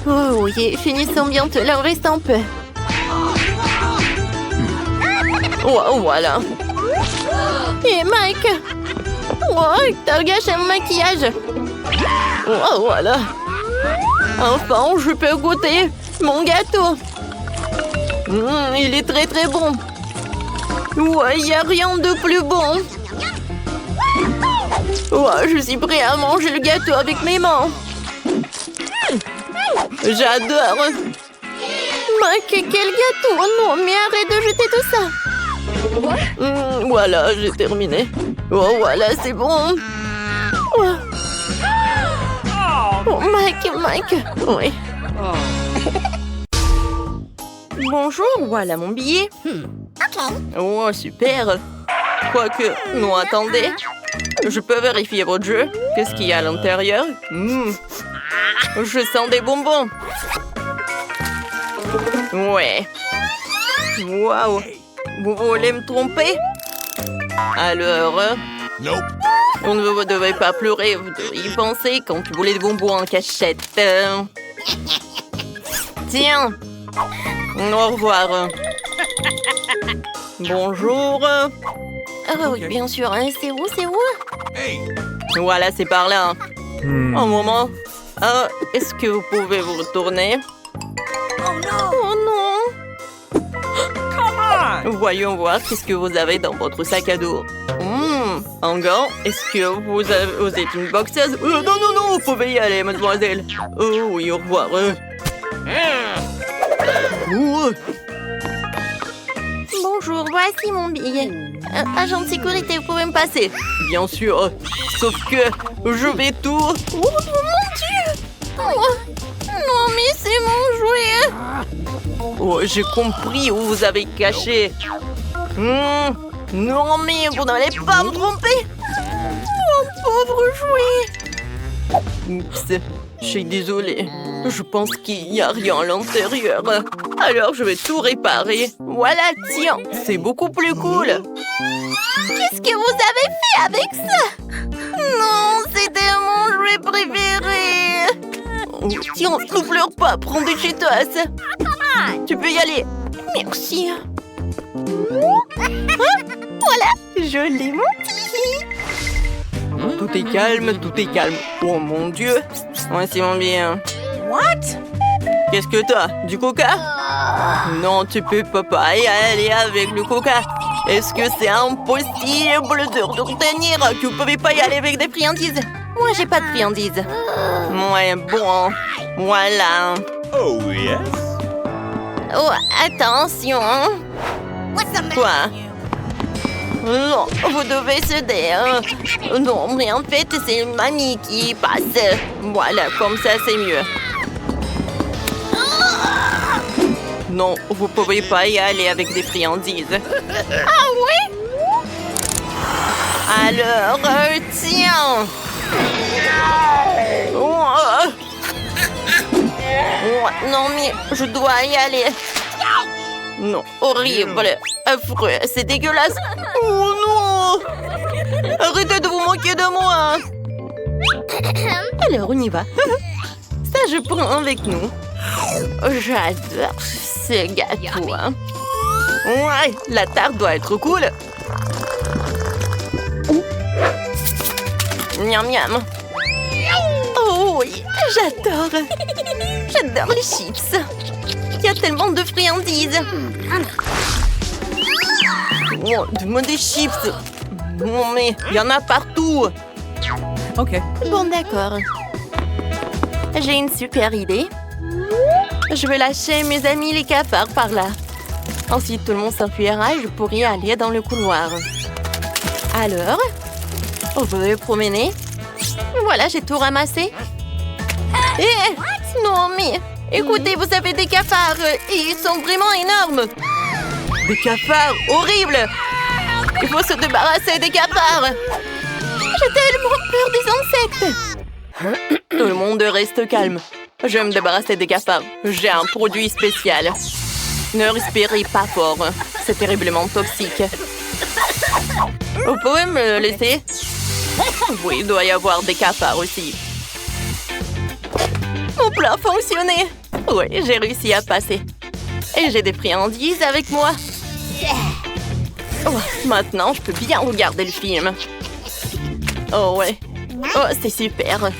S1: Oh oui, finissons bientôt, il en reste un peu. Oh, voilà. Et Mike. Oh, t'as gâché mon maquillage. Oh, voilà. Enfin, je peux goûter mon gâteau. Il est très très bon. Ouais, il n'y a rien de plus bon. Ouais, je suis prêt à manger le gâteau avec mes mains. J'adore. Mike, quel gâteau! Non, mais arrête de jeter tout ça. Voilà, j'ai terminé. Oh, voilà, c'est bon. Oh, Mike. Oui. Bonjour, voilà mon billet. Oh, super. Quoique, non, attendez. Je peux vérifier votre jeu? Qu'est-ce qu'il y a à l'intérieur? Je sens des bonbons. Ouais. Waouh. Vous voulez me tromper? Alors...
S2: Nope.
S1: On ne vous devez pas pleurer, vous devriez y penser quand tu voulais des bonbons en cachette. Tiens. Au revoir. Bonjour. Ah oui, bien sûr. Hein. C'est où?
S2: Hey.
S1: Voilà, c'est par là. Un moment. Est-ce que vous pouvez vous retourner? Oh non.
S2: Come on!
S1: Voyons voir qu'est-ce que vous avez dans votre sac à dos. Un gant. Est-ce que vous êtes une boxeuse? Non, vous pouvez y aller, mademoiselle. Oh oui, au revoir. Bonjour, voici mon billet. Agent de sécurité, vous pouvez me passer? Bien sûr, sauf que je vais tout... Oh mon Dieu! Oh, non, mais c'est mon jouet! Oh, j'ai compris où vous avez caché. Non, mais vous n'allez pas me tromper! Mon pauvre jouet! Oups, je suis désolée. Je pense qu'il n'y a rien à l'intérieur. Alors, je vais tout réparer. Voilà, tiens, c'est beaucoup plus cool. Qu'est-ce que vous avez fait avec ça? Non, c'était mon jouet préféré. Oh, tiens, ne pleure pas, prends des Cheetos. Tu peux y aller. Merci. Voilà, je l'ai monté. Tout est calme, tout est calme. Oh mon Dieu. Voici mon bien. What? Qu'est-ce que t'as? Du coca? Non, tu peux pas y aller avec le coca. Est-ce que c'est impossible de retenir? Tu ne pouvais pas y aller avec des friandises? Moi, j'ai pas de friandises. Ouais, bon. Voilà.
S2: Oh, yes?
S1: Oh, attention. Quoi? Non, vous devez céder. Non, mais en fait, c'est mamie qui passe. Voilà, comme ça, c'est mieux. Non, vous pouvez pas y aller avec des friandises. Ah oui? Alors, tiens. Oh, non, mais je dois y aller. Non, horrible, affreux, c'est dégueulasse. Oh non! Arrêtez de vous moquer de moi. Alors, on y va. Ça, je prends avec nous. J'adore ces gâteaux. Hein. Ouais, la tarte doit être cool. Miam miam. Oh oui, j'adore. J'adore les chips. Il y a tellement de friandises. Oh, donne-moi des chips. Non mais, il y en a partout.
S2: Ok.
S1: Bon, d'accord. J'ai une super idée. Je vais lâcher mes amis les cafards par là. Ensuite, tout le monde s'enfuira et je pourrai aller dans le couloir. Alors, on peut promener. Voilà, j'ai tout ramassé. Non, mais écoutez, vous avez des cafards et ils sont vraiment énormes. Des cafards horribles. Il faut se débarrasser des cafards. J'ai tellement peur des insectes. Tout le monde reste calme. Je vais me débarrasser des cafards. J'ai un produit spécial. Ne respirez pas fort. C'est terriblement toxique. Vous pouvez me le laisser? Oui, il doit y avoir des cafards aussi. Mon plan a fonctionné. Oui, j'ai réussi à passer. Et j'ai des friandises avec moi. Oh, maintenant, je peux bien regarder le film. Oh ouais. Oh, c'est super.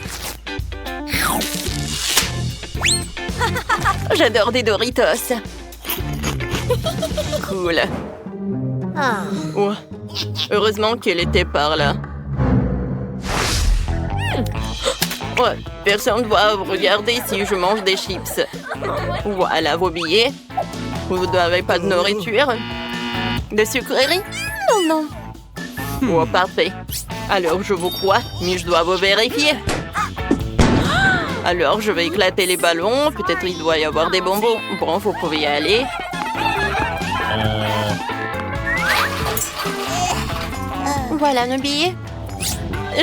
S1: J'adore des Doritos. Cool. Oh, heureusement qu'elle était par là. Ouais, personne ne doit regarder si je mange des chips. Voilà vos billets. Vous n'avez pas de nourriture? De sucreries? Non, non. Oh, parfait. Alors, je vous crois, mais je dois vous vérifier. Alors, je vais éclater les ballons. Peut-être il doit y avoir des bonbons. Bon, vous pouvez y aller. Voilà nos billets.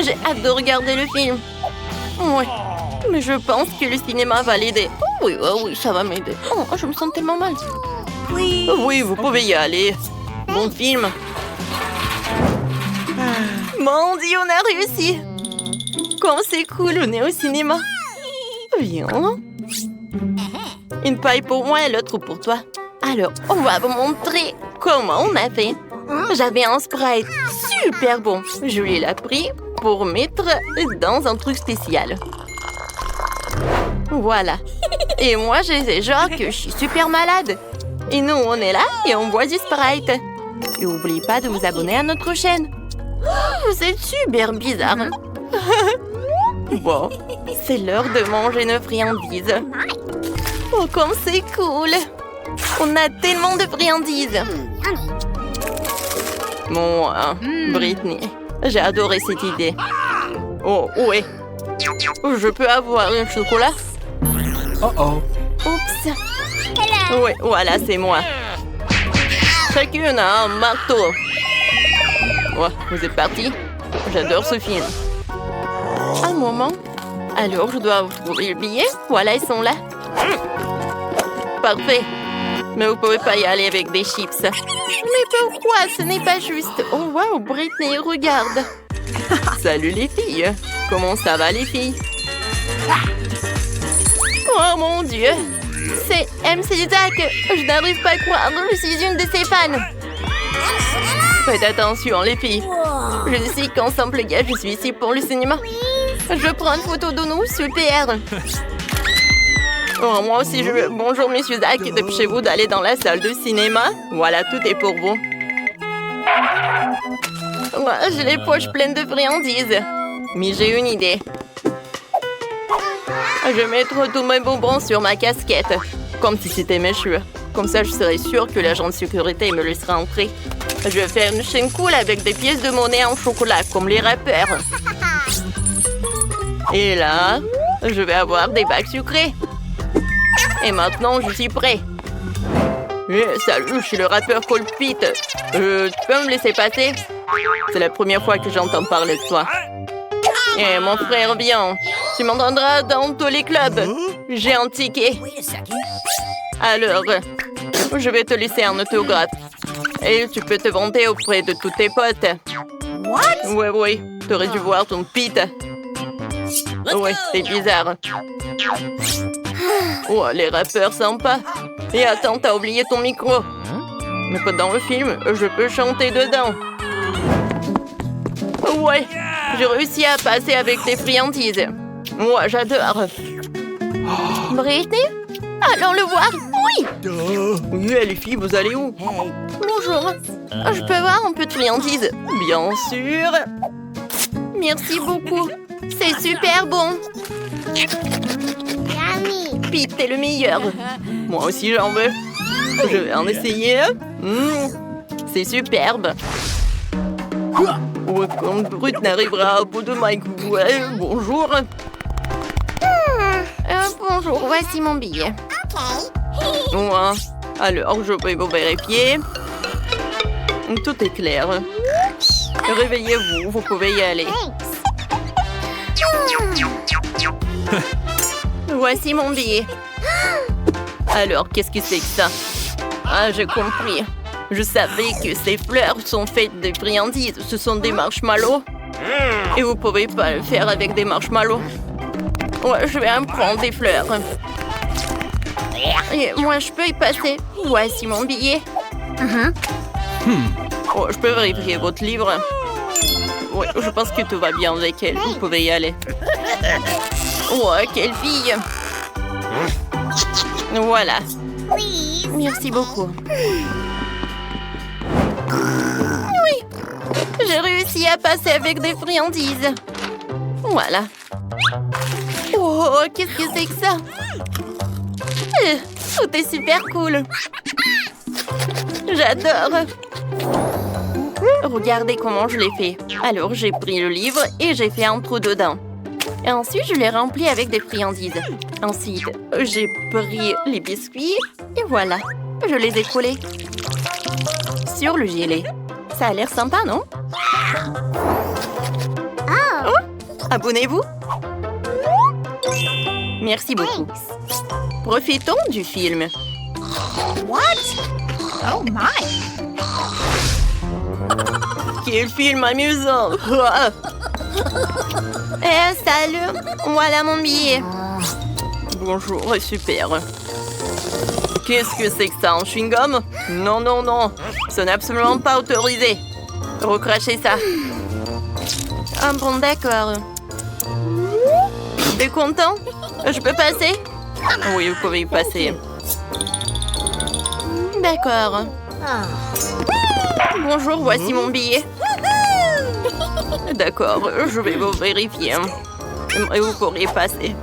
S1: J'ai hâte de regarder le film. Oui, mais je pense que le cinéma va l'aider. Oh oui, oh oui, ça va m'aider. Oh, je me sens tellement mal. Oui. Oui, vous pouvez y aller. Bon film. Mon Dieu, on a réussi. Comme c'est cool, on est au cinéma. Viens. Une paille pour moi et l'autre pour toi. Alors, on va vous montrer comment on a fait. J'avais un Sprite super bon. Je l'ai pris pour mettre dans un truc spécial. Voilà. Et moi, je sais genre que je suis super malade. Et nous, on est là et on boit du Sprite. Et n'oubliez pas de vous abonner à notre chaîne. Vous êtes super bizarre. Bon, c'est l'heure de manger nos friandises. Oh, comme c'est cool. On a tellement de friandises. Bon, Brittany, j'ai adoré cette idée. Oh, ouais. Je peux avoir un chocolat?
S2: Oh.
S1: Oups. Oui, voilà, c'est moi. Chacune a un marteau. Oh, vous êtes partis? J'adore ce film. Un moment. Alors, je dois trouver le billet. Voilà, ils sont là. Parfait. Mais vous pouvez pas y aller avec des chips. Mais pourquoi? Ce n'est pas juste. Oh, wow, Brittany, regarde. Salut les filles. Comment ça va, les filles? Oh, mon Dieu. C'est MC Zach. Je n'arrive pas à croire. Je suis une de ses fans. Faites attention, les filles. Je suis qu'ensemble, les gars, je suis ici pour le cinéma. Je prends une photo de nous, super. Oh, moi aussi, je veux... Bonjour, monsieur Zach. Dépêchez-vous d'aller dans la salle de cinéma. Voilà, tout est pour vous. Ouais, j'ai les poches pleines de friandises. Mais j'ai une idée. Je vais mettre tous mes bonbons sur ma casquette. Comme si c'était mes cheveux. Comme ça, je serai sûre que l'agent de sécurité me laissera entrer. Je vais faire une chaîne cool avec des pièces de monnaie en chocolat, comme les rappeurs. Et là, je vais avoir des bagues sucrées. Et maintenant, je suis prêt. Salut, je suis le rappeur Colpit. Tu peux me laisser passer? C'est la première fois que j'entends parler de toi. Mon frère, viens. Tu m'entendras dans tous les clubs. J'ai un ticket. Alors, je vais te laisser un autographe. Et tu peux te vanter auprès de tous tes potes. Ouais, ouais, t'aurais dû voir ton pit. Ouais, c'est bizarre. Oh, les rappeurs sympas. Et attends, t'as oublié ton micro. Mais pendant le film, je peux chanter dedans. Ouais, j'ai réussi à passer avec tes friandises. Moi, j'adore. Britney? Allons le voir. Oui. Oui, les filles, vous allez où? Bonjour. Je peux avoir un peu de friandises? Bien sûr. Merci beaucoup. C'est super bon. Pete, t'es le meilleur. Moi aussi, j'en veux. Je vais en essayer. C'est superbe. Ouais, quand Brut n'arrivera au bout de Mike. Ouais, bonjour. Bonjour, voici mon billet. Ouais. Alors, je vais vous vérifier. Tout est clair. Réveillez-vous, vous pouvez y aller. Voici mon billet. Alors, qu'est-ce que c'est que ça? Ah, j'ai compris. Je savais que ces fleurs sont faites de friandises. Ce sont des marshmallows. Et vous pouvez pas le faire avec des marshmallows. Ouais, je vais en prendre des fleurs. Et moi, je peux y passer. Voici mon billet. Oh, je peux vérifier votre livre. Ouais, je pense que tout va bien avec elle. Vous pouvez y aller. Ouais, quelle fille. Voilà. Merci beaucoup. Oui, j'ai réussi à passer avec des friandises. Voilà. Oh, qu'est-ce que c'est que ça? Tout est super cool. J'adore. Regardez comment je l'ai fait. Alors, j'ai pris le livre et j'ai fait un trou dedans. Et ensuite, je l'ai rempli avec des friandises. Ensuite, j'ai pris les biscuits et voilà. Je les ai collés sur le gilet. Ça a l'air sympa, non? Oh, abonnez-vous. Merci beaucoup. Profitons du film.
S3: What? Oh my!
S1: Quel film amusant! Salut! Voilà mon billet. Bonjour, super. Qu'est-ce que c'est que ça, un chewing-gum? Non, non, non. Ce n'est absolument pas autorisé. Recrachez ça. Ah bon, d'accord. T'es content? Je peux passer? Oui, vous pouvez y passer. D'accord. Bonjour, voici mon billet. D'accord, je vais vous vérifier. Et vous pourriez passer.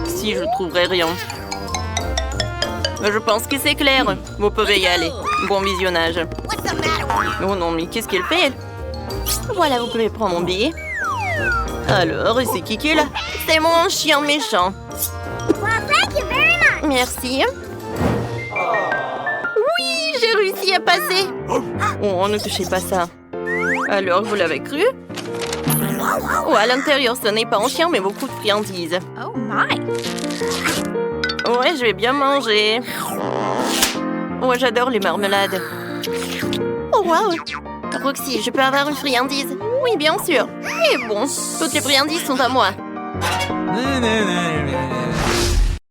S1: Si je trouverai rien. Je pense que c'est clair. Vous pouvez y aller. Bon visionnage. Oh non, mais qu'est-ce qu'elle fait? Voilà, vous pouvez prendre mon billet. Alors, c'est qui est là? C'est mon chien méchant. Merci. Oui, j'ai réussi à passer. Oh, ne touchez pas ça. Alors, vous l'avez cru? Oh, à l'intérieur, ce n'est pas un chien, mais beaucoup de friandises.
S3: Oh my!
S1: Ouais, je vais bien manger. Ouais, j'adore les marmelades. Oh, wow! Roxy, je peux avoir une friandise? Oui, bien sûr. Et bon, toutes les friandises sont à moi.